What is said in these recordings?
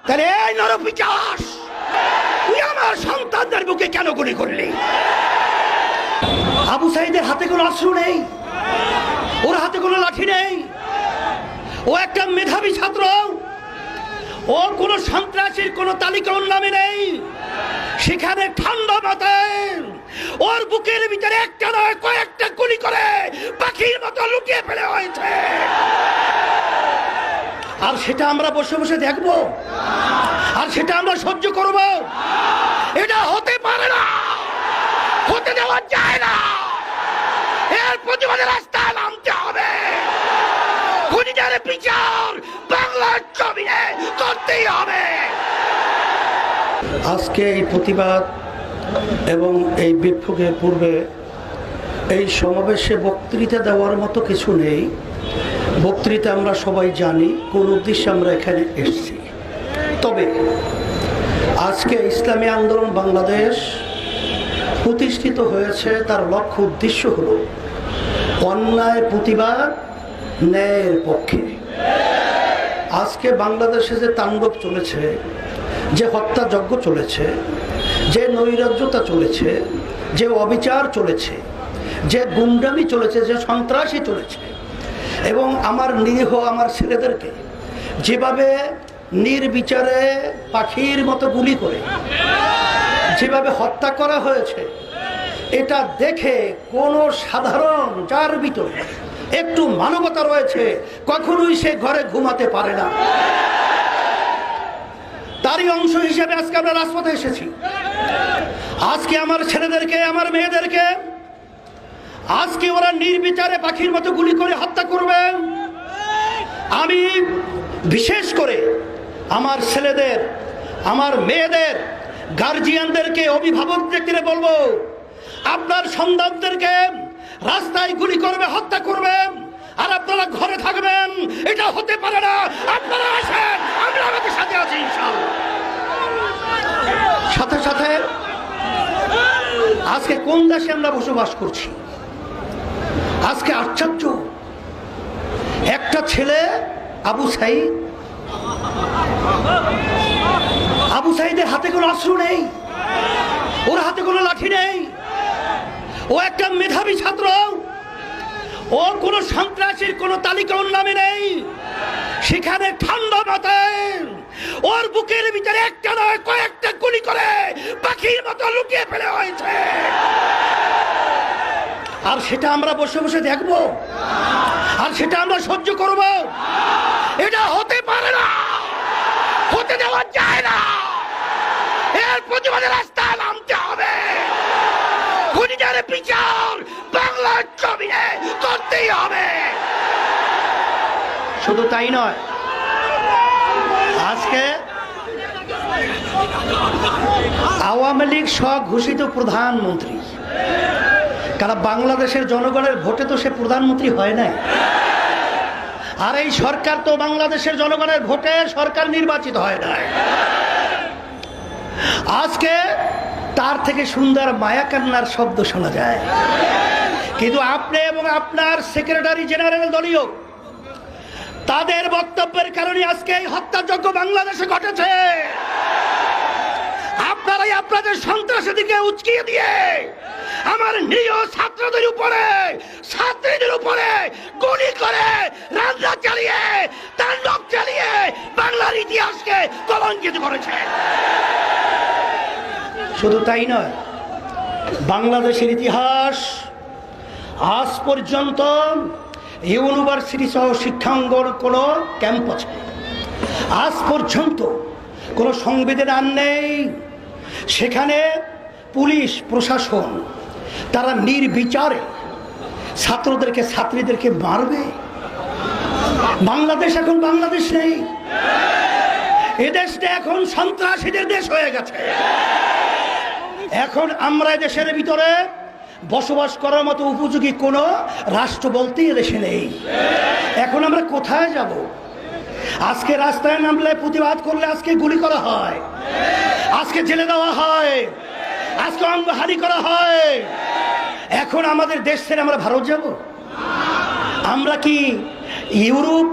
তাহলে এই নরপিচাস, তুই আমার সন্তানদের বুকে কেন গুলি করলি? আবু সাইদের হাতে কোনো অস্ত্র নেই, ওর হাতে কোনো লাঠি নেই, ও একটা মেধাবী ছাত্র, ও কোনো সন্ত্রাসীর কোনো তালিকা ওর নামে নেই। সেখানে ঠান্ডা মাথায় ওর বুকের ভিতরে একটা নয় কয়েকটা গুলি করে পাখির মতো লুকিয়ে ফেলে হয়েছে। আর সেটা আমরা বসে বসে দেখব, আর সেটা আমরা সহ্য করব? এটা হতে পারে না, হতে দেওয়া যায় না। এর প্রতিবাদে রাস্তায় নামতে হবে। খুনিদের বিচার বাংলার জমিনে করতেই হবে। আজকে এই প্রতিবাদ এবং এই বিক্ষোভের পূর্বে এই সমাবেশে বক্তৃতা দেওয়ার মতো কিছু নেই। বক্তৃতা আমরা সবাই জানি কোন উদ্দেশ্যে আমরা এখানে এসেছি। তবে আজকে ইসলামী আন্দোলন বাংলাদেশ প্রতিষ্ঠিত হয়েছে, তার লক্ষ্য উদ্দেশ্য হল অন্যায় প্রতিবাদ, ন্যায়ের পক্ষে। আজকে বাংলাদেশে যে তাণ্ডব চলেছে, যে হত্যাযজ্ঞ চলেছে, যে নৈরাজ্যতা চলেছে, যে অবিচার চলেছে, যে গুন্ডামি চলেছে, যে সন্ত্রাসী চলেছে, এবং আমার নিরীহ আমার ছেলেদেরকে যেভাবে নির্বিচারে পাখির মতো গুলি করে যেভাবে হত্যা করা হয়েছে, এটা দেখে কোনো সাধারণ যার ভিতরে একটু মানবতা রয়েছে কখনোই সে ঘরে ঘুমাতে পারে না। তারই অংশ হিসেবে আজকে আমরা রাজপথে এসেছি। আজকে আমার ছেলেদেরকে, আমার মেয়েদেরকে আজকে ওরা নির্বিচারে পাখির মতো গুলি করে হত্যা করবে। আমি বিশেষ করে আমার ছেলেদের, আমার মেয়েদের গার্জিয়ানদেরকে, অভিভাবকদেরকে বলবো, আপনার সন্তানদেরকে রাস্তায় গুলি করবে, হত্যা করবে, আর আপনারা ঘরে থাকবেন, এটা হতে পারে না। আপনারা আসেন, আমরা আমাদের সাথে আছি ইনশাআল্লাহ। সাথে সাথে আজকে কোন দেশে আমরা বসবাস করছি? আজকে আশ্চর্য, একটা ছেলে আবু সাইদ, আবু সাইদের হাতে কোনো অস্ত্র নেই, ওর হাতে কোনো লাঠি নেই, ও একটা মেধাবী ছাত্র, ও কোনো সন্ত্রাসীর কোনো তালিকা ওর নামে নেই। সেখানে ঠান্ডা মাথায় ওর বুকের ভিতরে একটা নয় কয়েকটা গুলি করে পাখির মতো লুকিয়ে ফেলে হয়েছে। আর সেটা আমরা বসে বসে দেখব, আর সেটা আমরা সহ্য করব? এটা হতে পারে না, হতে দেওয়া যায় না। এর প্রতিবাদে রাস্তায় নামতে হবে। খুনিদের বিচার বাংলার জমিনে করতেই হবে। শুধু তাই নয়, আজকে আওয়ামী লীগ স্বঘোষিত প্রধানমন্ত্রী, কারণ বাংলাদেশের জনগণের ভোটে তো সে প্রধানমন্ত্রী হয় নাই। আর এই সরকার তো বাংলাদেশের জনগণের ভোটে সরকার নির্বাচিত হয় নাই। আজকে তার থেকে সুন্দর মায়া কান্নার শব্দ শোনা যায়। কিন্তু আপনি এবং আপনার সেক্রেটারি জেনারেল দলীয়, তাদের বক্তব্যের কারণে আজকে এই হত্যাযজ্ঞ বাংলাদেশে ঘটেছে। আপনারাই আপনাদের সন্ত্রাসীদেরকে উচকিয়ে দিয়ে আমার নিরীহ ছাত্রদের উপরে, ছাত্রীদের উপরে গুলি করে, রান্না চালিয়ে, তাণ্ডব চালিয়ে বাংলার ইতিহাসকে কলঙ্কিত করেছে। শুধু তাই নয়, বাংলাদেশের ইতিহাস আজ পর্যন্ত ইউনিভার্সিটি সহ শিক্ষাঙ্গন কোনো ক্যাম্পাসে আজ পর্যন্ত কোনো সংবিধান নেই সেখানে পুলিশ প্রশাসন তারা নির্বিচারে ছাত্রদেরকে, ছাত্রীদেরকে মারবে। বাংলাদেশ এখন বাংলাদেশ নেই, এদেশটা এখন সন্ত্রাসীদের দেশ হয়ে গেছে। এখন আমরা দেশের ভিতরে বসবাস করার মতো উপযোগী কোনো রাষ্ট্র বলতেই এদেশে নেই। এখন আমরা কোথায় যাব? আজকে রাস্তায় নামলে, প্রতিবাদ করলে আজকে গুলি করা হয়, আজকে জেলে দেওয়া হয়, আজকে অঙ্গহানি করা হয়। এখন আমাদের দেশ ছেড়ে আমরা ভারত যাব? আমরা কি ইউরোপ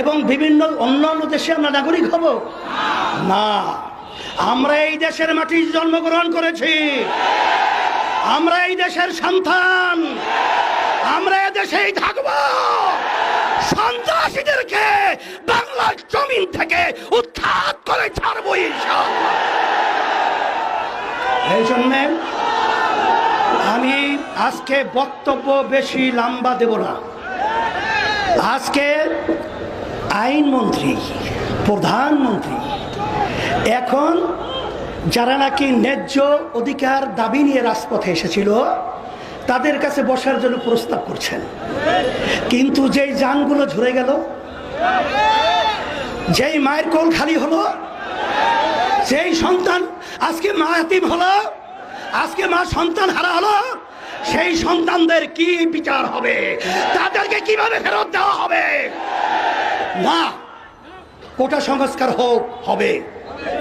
এবং বিভিন্ন অন্যান্য দেশে আমরা নাগরিক হব? না, আমরা এই দেশের মাটিতে জন্মগ্রহণ করেছি, আমরা এই দেশের সন্তান, আমরা এই দেশেই থাকব। সন্ত্রাসীদেরকে বাংলার জমিন থেকে উৎখাত করে ছাড়বো ইনশাআল্লাহ। এই জন্যে আমি আজকে বক্তব্য বেশি লম্বা দেব না। আজকে আইনমন্ত্রী, প্রধানমন্ত্রী এখন যারা নাকি ন্যায্য অধিকার দাবি নিয়ে রাজপথে এসেছিল তাদের কাছে বসার জন্য প্রস্তাব করছেন, কিন্তু যেই যানগুলো ঝরে গেল, যেই মায়ের কোল খালি হলো, যেই সন্তান আজকে মা এতিম হলো, আজকে মা সন্তান হারা হলো, সেই সন্তানদের কি বিচার হবে? তাদেরকে কিভাবে ফেরত দেওয়া হবে? না, কোটা সংস্কার হবে,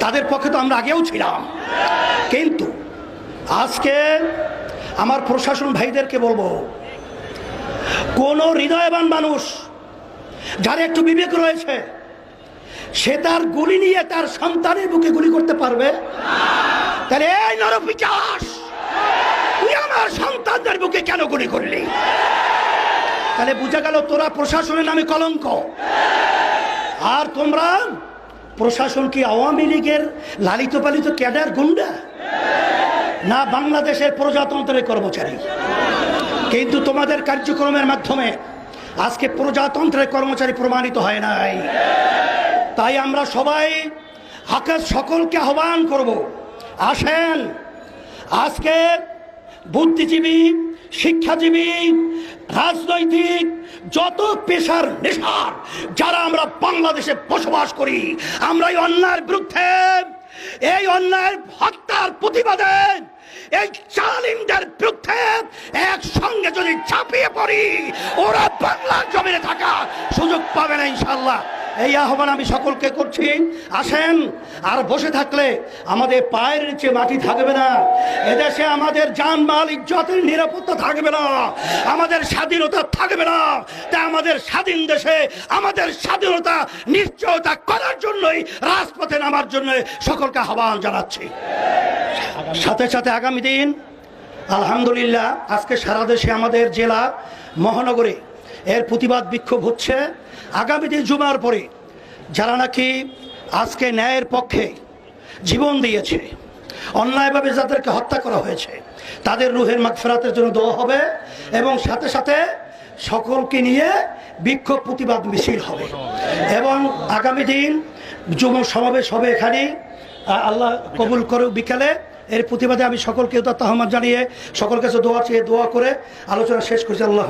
তাদের পক্ষে তো আমরা আগেও ছিলাম। কিন্তু আজকে আমার প্রশাসন ভাইদেরকে বলবো, কোন হৃদয়বান মানুষ যার একটু বিবেক রয়েছে সে তার গুলি নিয়ে তার সন্তানের বুকে গুলি করতে পারবে? তাহলে এই নরপিশাচ, তুই আমার সন্তানদের বুকে কেন গুলি করলি? তাহলে বুঝা গেল তোরা প্রশাসনের নামে কলঙ্ক। আর তোমরা প্রশাসন কি আওয়ামী লীগের লালিত পালিত ক্যাডার গুন্ডা, না বাংলাদেশের প্রজাতন্ত্রের কর্মচারী? কিন্তু তোমাদের কার্যক্রমের মাধ্যমে আজকে প্রজাতন্ত্রের কর্মচারী প্রমাণিত হয় নাই। তাই আমরা সবাই আকাশ সকলকে আহ্বান করব, আসেন আজকে বুদ্ধিজীবী, শিক্ষাজীবী, রাজনৈতিক যত পেশার নেশার যারা আমরা বাংলাদেশে বসবাস করি, আমরা এই অন্যায়ের বিরুদ্ধে, এই অন্যায়ের হত্যার প্রতিবাদে, এই জালিমদের বিরুদ্ধে একসঙ্গে যদি ঝাঁপিয়ে পড়ি, ওরা বাংলার জমিনে থাকা সুযোগ পাবে না ইনশাআল্লাহ। এই আহ্বান আমি সকলকে করছি, আসেন। আর বসে থাকলে আমাদের পায়ের নিচে মাটি থাকবে না, এদেশে আমাদের জানমাল ইজ্জতের নিরাপত্তা থাকবে না, আমাদের স্বাধীনতা থাকবে না। তাই আমাদের স্বাধীন দেশে আমাদের স্বাধীনতা নিশ্চয়তা করার জন্যই রাজপথে নামার জন্য সকলকে আহ্বান জানাচ্ছি। সাথে সাথে আগামী দিন আলহামদুলিল্লাহ আজকে সারা দেশে আমাদের জেলা মহানগরে এর প্রতিবাদ বিক্ষোভ হচ্ছে। আগামী দিন জুমার পরে যারা নাকি আজকে ন্যায়ের পক্ষে জীবন দিয়েছে, অন্যায়ভাবে যাদেরকে হত্যা করা হয়েছে, তাদের রুহের মাগফিরাতের জন্য দোয়া হবে এবং সাথে সাথে সকলকে নিয়ে বিক্ষোভ প্রতিবাদ মিছিল হবে। এবং আগামী দিন যুব সমাবেশ হবে এখানে, আল্লাহ কবুল করে বিকালে। এর প্রতিবাদে আমি সকলকে আহ্বান জানিয়ে সকল কাছে দোয়া চেয়ে দোয়া করে আলোচনা শেষ করছি। আল্লাহ